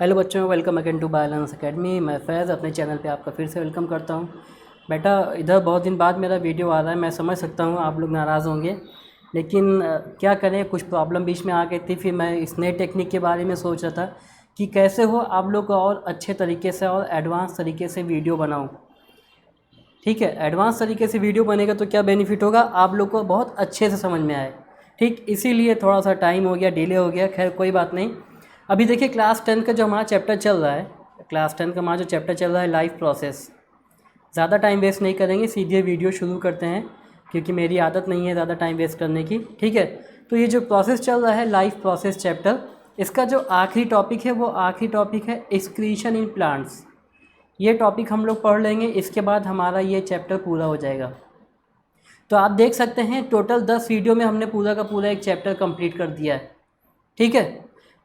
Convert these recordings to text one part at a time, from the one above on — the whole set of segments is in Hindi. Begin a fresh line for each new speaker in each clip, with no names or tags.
हेलो बच्चों, वेलकम अगेन टू बायलेंस एकेडमी। मैं फैज़ अपने चैनल पे आपका फिर से वेलकम करता हूँ। बेटा, इधर बहुत दिन बाद मेरा वीडियो आ रहा है। मैं समझ सकता हूँ आप लोग नाराज़ होंगे, लेकिन क्या करें, कुछ प्रॉब्लम बीच में आ गई थी। फिर मैं इस नए टेक्निक के बारे में सोच रहा था कि कैसे हो आप लोग और अच्छे तरीके से और एडवांस तरीके से वीडियो बनाऊँ। ठीक है, एडवांस तरीके से वीडियो बनेगा तो क्या बेनिफिट होगा, आप लोग को बहुत अच्छे से समझ में आए। ठीक, इसीलिए थोड़ा सा टाइम हो गया, डिले हो गया। खैर कोई बात नहीं। अभी देखिए, क्लास 10 का जो हमारा चैप्टर चल रहा है, क्लास 10 का हमारा जो चैप्टर चल रहा है लाइफ प्रोसेस। ज़्यादा टाइम वेस्ट नहीं करेंगे, सीधे वीडियो शुरू करते हैं, क्योंकि मेरी आदत नहीं है ज़्यादा टाइम वेस्ट करने की। ठीक है, तो ये जो प्रोसेस चल रहा है लाइफ प्रोसेस चैप्टर, इसका जो आखिरी टॉपिक है वो आखिरी टॉपिक है एक्सक्रीशन इन प्लांट्स। ये टॉपिक हम लोग पढ़ लेंगे, इसके बाद हमारा ये चैप्टर पूरा हो जाएगा। तो आप देख सकते हैं टोटल 10 वीडियो में हमने पूरा का पूरा एक चैप्टर कंप्लीट कर दिया है। ठीक है,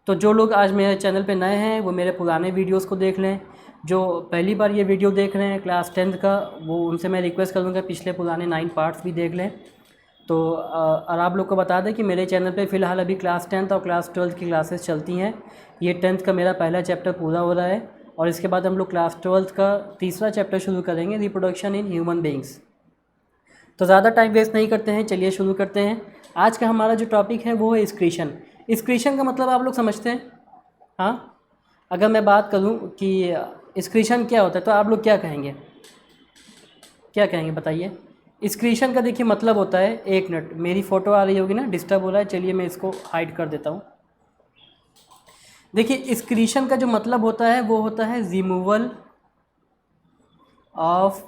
तो जो लोग आज मेरे चैनल पे नए हैं वो मेरे पुराने वीडियोस को देख लें। जो पहली बार ये वीडियो देख रहे हैं क्लास 10 का, वो उनसे मैं रिक्वेस्ट करूँगा पिछले पुराने 9 पार्ट्स भी देख लें। तो और आप लोग को बता दें कि मेरे चैनल पे फ़िलहाल अभी क्लास 10th और क्लास 12th की क्लासेस चलती हैं। ये 10th का मेरा पहला चैप्टर पूरा हो रहा है, और इसके बाद हम लोग क्लास 12th का तीसरा चैप्टर शुरू करेंगे, रिप्रोडक्शन इन ह्यूमन बींग्स। तो ज़्यादा टाइम वेस्ट नहीं करते हैं, चलिए शुरू करते हैं। आज का हमारा जो टॉपिक है वो है एक्सक्रीशन। एक्सक्रीशन का मतलब आप लोग समझते हैं? हाँ, अगर मैं बात करूं कि एक्सक्रीशन क्या होता है तो आप लोग क्या कहेंगे? क्या कहेंगे बताइए। एक्सक्रीशन का देखिए मतलब होता है, एक मिनट, मेरी फ़ोटो आ रही होगी ना, डिस्टर्ब हो रहा है, चलिए मैं इसको हाइड कर देता हूँ। देखिए, एक्सक्रीशन का जो मतलब होता है वो होता है removal of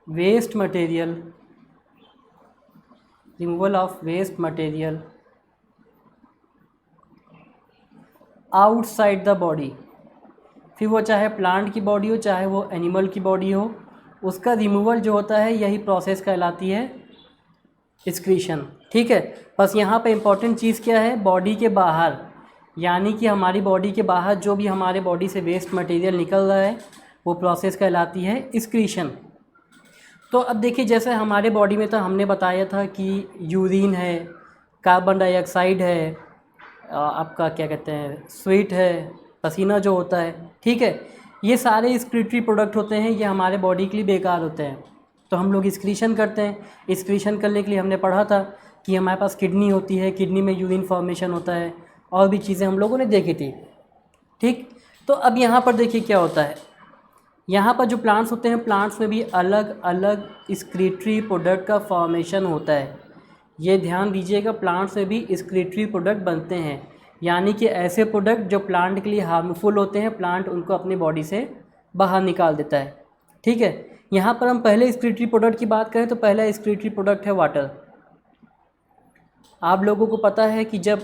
waste material, removal of waste material outside the body. फिर वो चाहे प्लांट की बॉडी हो चाहे वो एनिमल की बॉडी हो, उसका रिमूवल जो होता है यही प्रोसेस कहलाती है एक्सक्रीशन। ठीक है, बस यहाँ पे इम्पॉर्टेंट चीज़ क्या है, बॉडी के बाहर, यानी कि हमारी बॉडी के बाहर जो भी हमारे बॉडी से वेस्ट मटेरियल निकल रहा है वो प्रोसेस कहलाती है एक्सक्रीशन। तो अब देखिए, जैसे हमारे बॉडी में तो हमने बताया था कि यूरिन है, कार्बन डाइऑक्साइड है, आपका क्या कहते हैं, स्वेट है, पसीना जो होता है। ठीक है, ये सारे एक्सक्रीटरी प्रोडक्ट होते हैं, ये हमारे बॉडी के लिए बेकार होते हैं, तो हम लोग एक्सक्रीशन करते हैं। एक्सक्रीशन करने के लिए हमने पढ़ा था कि हमारे पास किडनी होती है, किडनी में यूरिन फॉर्मेशन होता है, और भी चीज़ें हम लोगों ने देखी थी। ठीक, तो अब यहाँ पर देखिए क्या होता है, यहाँ पर जो प्लांट्स होते हैं, प्लांट्स में भी अलग अलग एक्सक्रीटरी प्रोडक्ट का फॉर्मेशन होता है। ये ध्यान दीजिएगा, प्लांट्स में भी एक्सक्रीटरी प्रोडक्ट बनते हैं, यानी कि ऐसे प्रोडक्ट जो प्लांट के लिए हार्मफुल होते हैं, प्लांट उनको अपनी बॉडी से बाहर निकाल देता है। ठीक है, यहाँ पर हम पहले एक्सक्रीटरी प्रोडक्ट की बात करें तो पहला एक्सक्रीटरी प्रोडक्ट है वाटर। आप लोगों को पता है कि जब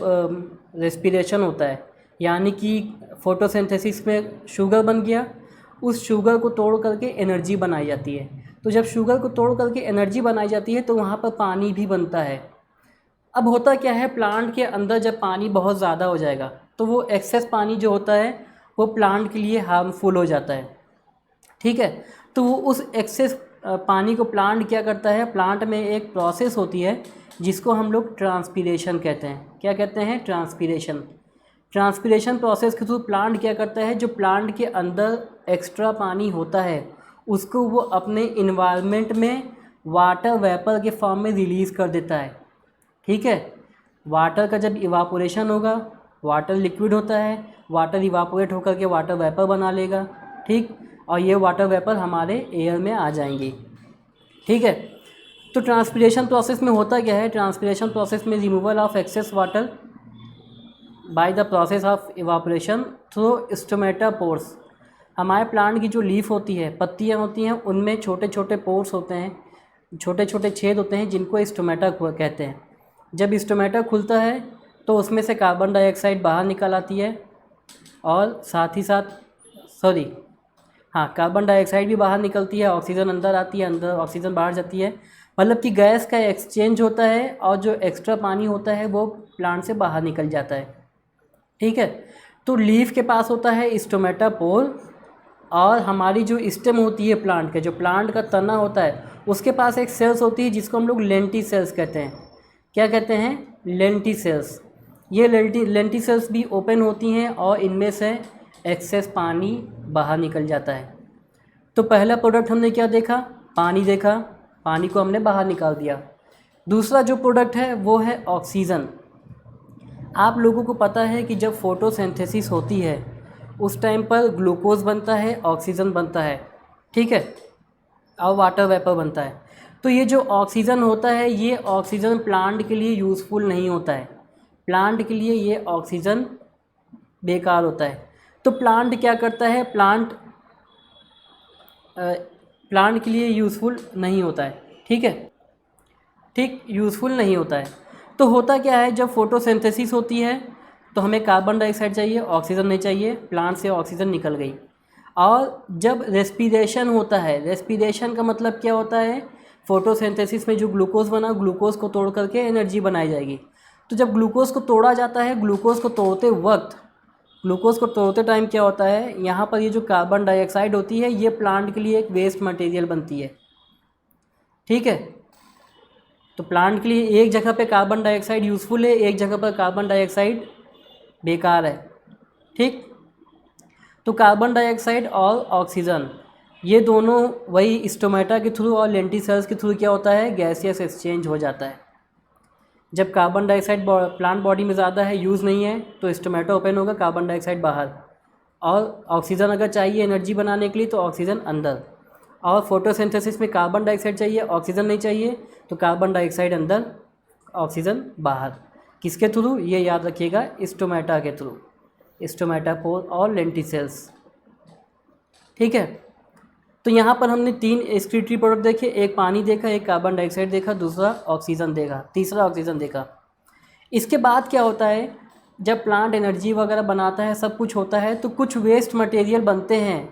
रेस्पिरेशन होता है, यानी कि फोटोसिंथेसिस में शुगर बन गया, उस शुगर को तोड़ करके एनर्जी बनाई जाती है। तो जब शुगर को तोड़ करके एनर्जी बनाई जाती है तो वहाँ पर पानी भी बनता है। अब होता क्या है, प्लांट के अंदर जब पानी बहुत ज़्यादा हो जाएगा तो वो एक्सेस पानी जो होता है वो प्लांट के लिए हार्मफुल हो जाता है। ठीक है, तो वो उस एक्सेस पानी को प्लांट क्या करता है, प्लांट में एक प्रोसेस होती है जिसको हम लोग ट्रांसपीरेशन कहते हैं। क्या कहते हैं? ट्रांसपीरेशन। ट्रांसपीरेशन प्रोसेस के थ्रू प्लांट क्या करता है, जो प्लांट के अंदर एक्स्ट्रा पानी होता है उसको वो अपने इन्वायरमेंट में वाटर वेपर के फॉर्म में रिलीज़ कर देता है। ठीक है, वाटर का जब इवापोरेशन होगा, वाटर लिक्विड होता है, वाटर इवापोरेट होकर के वाटर वेपर बना लेगा। ठीक, और ये वाटर वेपर हमारे एयर में आ जाएंगी। ठीक है, तो ट्रांसपीरेशन प्रोसेस में होता क्या है, ट्रांसपीरेशन प्रोसेस में removal of excess water by the process of evaporation through stomata pores. हमारे प्लांट की जो लीफ होती है, पत्तियां होती हैं, उनमें छोटे छोटे पोर्स होते हैं, छोटे छोटे छेद होते हैं जिनको स्टोमेटा कहते हैं। जब स्टोमेटा खुलता है तो उसमें से कार्बन डाइऑक्साइड बाहर निकल आती है, और साथ ही साथ कार्बन डाइऑक्साइड भी बाहर निकलती है, ऑक्सीजन अंदर आती है, अंदर ऑक्सीजन बाहर जाती है। मतलब कि गैस का एक्सचेंज होता है, और जो एक्स्ट्रा पानी होता है वो प्लांट से बाहर निकल जाता है। ठीक है, तो लीफ के पास होता है स्टोमेटा पोर, और हमारी जो स्टेम होती है प्लांट के, जो प्लांट का तना होता है, उसके पास एक सेल्स होती है जिसको हम लोग लेंटी सेल्स कहते हैं। क्या कहते हैं? Lenticels. ये लेंटी सेल्स भी ओपन होती हैं और इनमें से एक्सेस पानी बाहर निकल जाता है। तो पहला प्रोडक्ट हमने क्या देखा, पानी देखा, पानी को हमने बाहर निकाल दिया। दूसरा जो प्रोडक्ट है वो है ऑक्सीजन। आप लोगों को पता है कि जब फोटोसिंथेसिस होती है उस टाइम पर ग्लूकोज बनता है, ऑक्सीजन बनता है, ठीक है, और वाटर वेपर बनता है। तो ये जो ऑक्सीजन होता है ये ऑक्सीजन प्लांट के लिए यूज़फुल नहीं होता है, प्लांट के लिए ये ऑक्सीजन बेकार होता है। तो प्लांट क्या करता है, प्लांट के लिए यूज़फुल नहीं होता है, ठीक है, ठीक, यूज़फुल नहीं होता है। तो होता क्या है, जब फोटोसिंथेसिस होती है तो हमें कार्बन डाइऑक्साइड चाहिए, ऑक्सीजन नहीं चाहिए, प्लांट से ऑक्सीजन निकल गई। और जब रेस्पिरेशन होता है, रेस्पिरेशन का मतलब क्या होता है, फोटोसिंथेसिस में जो ग्लूकोज बना, ग्लूकोज को तोड़ करके एनर्जी बनाई जाएगी। तो जब ग्लूकोज को तोड़ा जाता है, ग्लूकोज को तोड़ते वक्त, ग्लूकोज को तोड़ते टाइम क्या होता है, यहाँ पर ये जो कार्बन डाइऑक्साइड होती है ये प्लांट के लिए एक वेस्ट मटेरियल बनती है, ठीक है। तो प्लांट के लिए एक जगह पे कार्बन डाइऑक्साइड यूज़फुल है, एक जगह पर कार्बन डाइऑक्साइड बेकार है, ठीक। तो कार्बन डाइऑक्साइड और ऑक्सीजन ये दोनों वही स्टोमेटा के थ्रू और लेंटिसेल्स के थ्रू क्या होता है, गैसियस एक्सचेंज हो जाता है। जब कार्बन डाइऑक्साइड प्लांट बॉडी में ज़्यादा है, यूज़ नहीं है, तो स्टोमेटा ओपन होगा, कार्बन डाइऑक्साइड बाहर, और ऑक्सीजन अगर चाहिए एनर्जी बनाने के लिए तो ऑक्सीजन अंदर। और फोटोसिंथेसिस में कार्बन डाइऑक्साइड चाहिए, ऑक्सीजन नहीं चाहिए, तो कार्बन डाइऑक्साइड अंदर, ऑक्सीजन बाहर। किसके थ्रू, ये याद रखिएगा, स्टोमेटा के थ्रू, स्टोमेटापोर और लेंटिसेल्स, ठीक है। तो यहाँ पर हमने 3 एक्सक्रीटरी प्रोडक्ट देखे, एक पानी देखा, एक कार्बन डाइऑक्साइड देखा, दूसरा ऑक्सीजन देखा, तीसरा ऑक्सीजन देखा। इसके बाद क्या होता है, जब प्लांट एनर्जी वगैरह बनाता है, सब कुछ होता है, तो कुछ वेस्ट मटेरियल बनते हैं,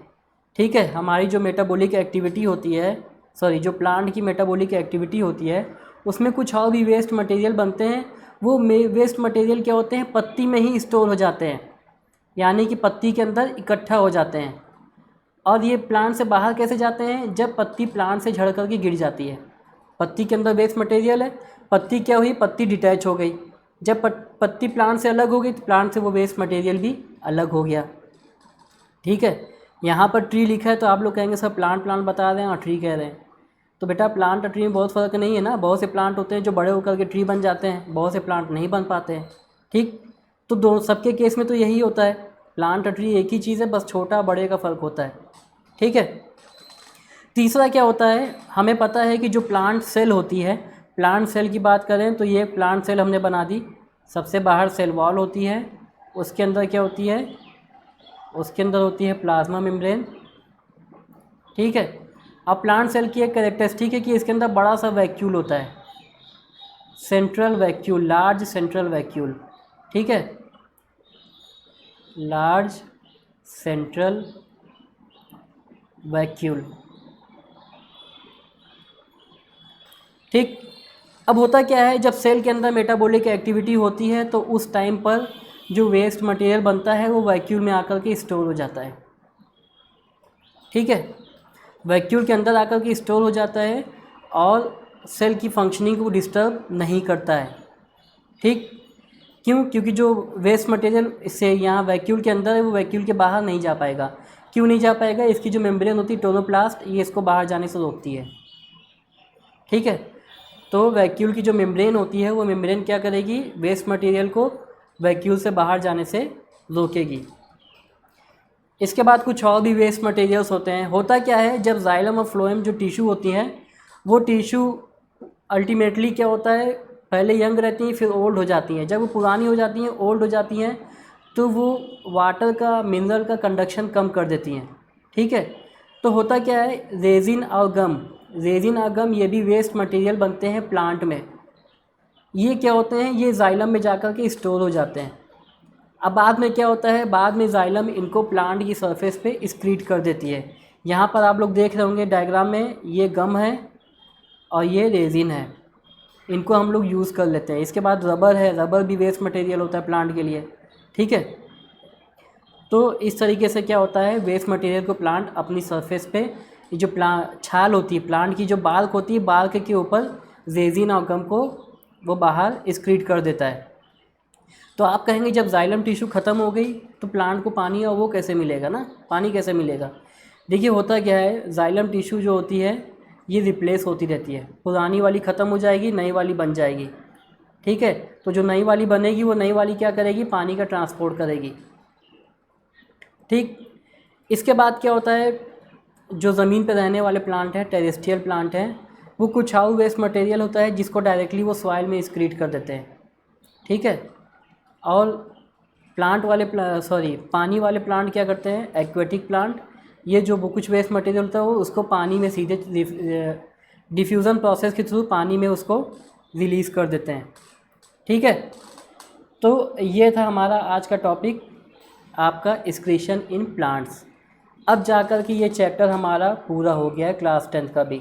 ठीक है। हमारी जो मेटाबॉलिक एक्टिविटी होती है, जो प्लांट की मेटाबॉलिक एक्टिविटी होती है उसमें कुछ और भी वेस्ट मटेरियल बनते हैं। वो वेस्ट मटेरियल क्या होते हैं, पत्ती में ही स्टोर हो जाते हैं, यानी कि पत्ती के अंदर इकट्ठा हो जाते हैं। और ये प्लांट से बाहर कैसे जाते हैं, जब पत्ती प्लांट से झड़ करके गिर जाती है, पत्ती के अंदर वेस्ट मटेरियल है, पत्ती क्या हुई, पत्ती डिटैच हो गई, जब पत्ती प्लांट से अलग हो गई तो प्लांट से वो वेस्ट मटेरियल भी अलग हो गया, ठीक है। यहाँ पर ट्री लिखा है तो आप लोग कहेंगे सर प्लांट बता रहे हैं और ट्री कह रहे हैं, तो बेटा प्लांट और ट्री में बहुत फ़र्क नहीं है ना। बहुत से प्लांट होते हैं जो बड़े होकर के ट्री बन जाते हैं, बहुत से प्लांट नहीं बन पाते हैं, ठीक। तो दो सबके केस में तो यही होता है, प्लांट और ट्री एक ही चीज़ है, बस छोटा बड़े का फ़र्क होता है, ठीक है। तीसरा क्या होता है, हमें पता है कि जो प्लांट सेल होती है, प्लांट सेल की बात करें तो ये प्लांट सेल हमने बना दी, सबसे बाहर सेल वॉल होती है, उसके अंदर क्या होती है, उसके अंदर होती है प्लाज्मा मेम्ब्रेन, ठीक है। अब प्लांट सेल की एक कैरेक्टरिस्टिक है कि इसके अंदर बड़ा सा वैक्यूल होता है, central vacuole, large central vacuole, ठीक है, लार्ज सेंट्रल वैक्यूल, ठीक। अब होता क्या है, जब सेल के अंदर मेटाबॉलिक एक्टिविटी होती है तो उस टाइम पर जो वेस्ट मटेरियल बनता है वो वैक्यूल में आकर के स्टोर हो जाता है, ठीक है, वैक्यूल के अंदर आकर के स्टोर हो जाता है और सेल की फंक्शनिंग को डिस्टर्ब नहीं करता है, ठीक। क्यों, क्योंकि जो वेस्ट मटेरियल इससे यहाँ वैक्यूल के अंदर है वो वैक्यूल के बाहर नहीं जा पाएगा। क्यों नहीं जा पाएगा, इसकी जो मेम्ब्रेन होती है टोनोप्लास्ट, ये इसको बाहर जाने से रोकती है, ठीक है। तो वैक्यूल की जो मेम्ब्रेन होती है वो मेम्ब्रेन क्या करेगी, वेस्ट मटेरियल को वैक्यूल से बाहर जाने से रोकेगी। इसके बाद कुछ और भी वेस्ट मटेरियल्स होते हैं। होता क्या है, जब जाइलम और फ्लोएम जो टिश्यू होती हैं, वो टिश्यू अल्टीमेटली क्या होता है, पहले यंग रहती हैं फिर ओल्ड हो जाती हैं। जब वो पुरानी हो जाती हैं, ओल्ड हो जाती हैं, तो वो वाटर का, मिनरल का कंडक्शन कम कर देती हैं, ठीक है। तो होता क्या है, रेजिन और गम ये भी वेस्ट मटेरियल बनते हैं प्लांट में। ये क्या होते हैं, ये जाइलम में जाकर के स्टोर हो जाते हैं। अब बाद में क्या होता है, बाद में जाइलम इनको प्लांट की सरफेस पे एक्सक्रीट कर देती है। यहाँ पर आप लोग देख रहे होंगे डायग्राम में, ये गम है और ये रेजिन है, इनको हम लोग यूज़ कर लेते हैं। इसके बाद रबर है, रबर भी वेस्ट मटेरियल होता है प्लांट के लिए, ठीक है। तो इस तरीके से क्या होता है, वेस्ट मटेरियल को प्लांट अपनी सरफेस पे, जो छाल होती है प्लांट की, जो बाल्क होती है, बाल्क के ऊपर रेजिन और गम को वो बाहर एक्सक्रीट कर देता है। तो आप कहेंगे जब जाइलम टिश्यू ख़त्म हो गई तो प्लांट को पानी और वो कैसे मिलेगा ना, पानी कैसे मिलेगा। देखिए होता क्या है, जाइलम टिश्यू जो होती है ये रिप्लेस होती रहती है, पुरानी वाली ख़त्म हो जाएगी, नई वाली बन जाएगी, ठीक है। तो जो नई वाली बनेगी वो नई वाली क्या करेगी, पानी का ट्रांसपोर्ट करेगी, ठीक। इसके बाद क्या होता है, जो ज़मीन पर रहने वाले प्लांट हैं, टेरेस्ट्रियल प्लांट हैं, वो कुछ हाउ वेस्ट मटेरियल होता है जिसको डायरेक्टली वो सॉइल में एक्सक्रीट कर देते हैं, ठीक है। और प्लांट वाले पानी वाले प्लांट क्या करते हैं, एक्वेटिक प्लांट, ये जो कुछ वेस्ट मटेरियल होता है वो उसको पानी में सीधे डिफ्यूज़न प्रोसेस के थ्रू पानी में उसको रिलीज़ कर देते हैं, ठीक है। तो ये था हमारा आज का टॉपिक, आपका एक्सक्रीशन इन प्लांट्स। अब जाकर कि ये चैप्टर हमारा पूरा हो गया है, क्लास 10 का भी,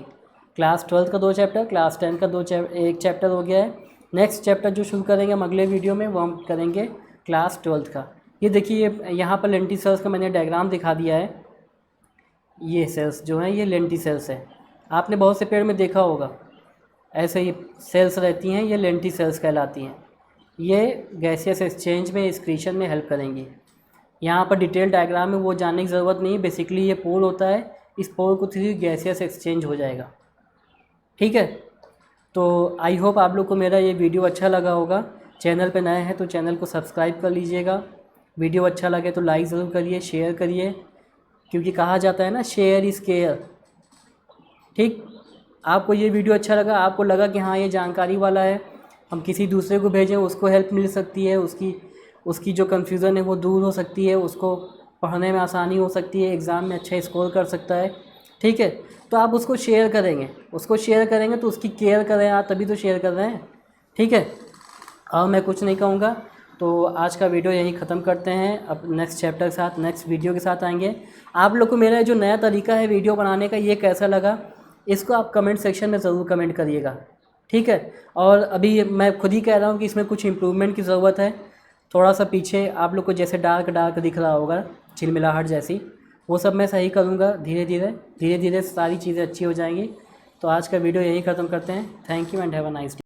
क्लास 12 का 2 चैप्टर, क्लास 10 का 1 चैप्टर हो गया है। नेक्स्ट चैप्टर जो शुरू करेंगे हम अगले वीडियो में, वो हम करेंगे क्लास 12 का। ये देखिए यहाँ पर लेंटी सेल्स का मैंने डायग्राम दिखा दिया है, ये सेल्स जो हैं ये लेंटी सेल्स है, आपने बहुत से पेड़ में देखा होगा ऐसे ही सेल्स रहती हैं, ये लेंटी सेल्स कहलाती हैं। ये गैसियस एक्सचेंज में, एक्सक्रीशन में हेल्प करेंगी। यहाँ पर डिटेल डायग्राम में वो जानने की ज़रूरत नहीं है, बेसिकली ये पोल होता है, इस पोल को थ्रू गैसियस एक्सचेंज हो जाएगा, ठीक है। तो आई होप आप लोग को मेरा ये वीडियो अच्छा लगा होगा। चैनल पे नए हैं तो चैनल को सब्सक्राइब कर लीजिएगा, वीडियो अच्छा लगे तो लाइक ज़रूर करिए, शेयर करिए, क्योंकि कहा जाता है ना शेयर इज़ केयर, ठीक। आपको ये वीडियो अच्छा लगा, आपको लगा कि हाँ ये जानकारी वाला है, हम किसी दूसरे को भेजें, उसको हेल्प मिल सकती है, उसकी जो कन्फ्यूज़न है वो दूर हो सकती है, उसको पढ़ने में आसानी हो सकती है, एग्ज़ाम में अच्छा स्कोर कर सकता है, ठीक है। तो आप उसको शेयर करेंगे, तो उसकी केयर करें आप, तभी तो शेयर कर रहे हैं, ठीक है। और मैं कुछ नहीं कहूँगा, तो आज का वीडियो यहीं ख़त्म करते हैं। अब नेक्स्ट चैप्टर के साथ, नेक्स्ट वीडियो के साथ आएंगे। आप लोग को मेरा जो नया तरीका है वीडियो बनाने का, ये कैसा लगा, इसको आप कमेंट सेक्शन में ज़रूर कमेंट करिएगा, ठीक है। और अभी मैं खुद ही कह रहा हूँ कि इसमें कुछ इम्प्रूवमेंट की ज़रूरत है, थोड़ा सा पीछे आप लोग को जैसे डार्क दिख रहा होगा, झिलमिलाहट जैसी, वो सब मैं सही करूँगा धीरे धीरे सारी चीज़ें अच्छी हो जाएंगी। तो आज का वीडियो यही ख़त्म करते हैं। Thank you and have a nice day.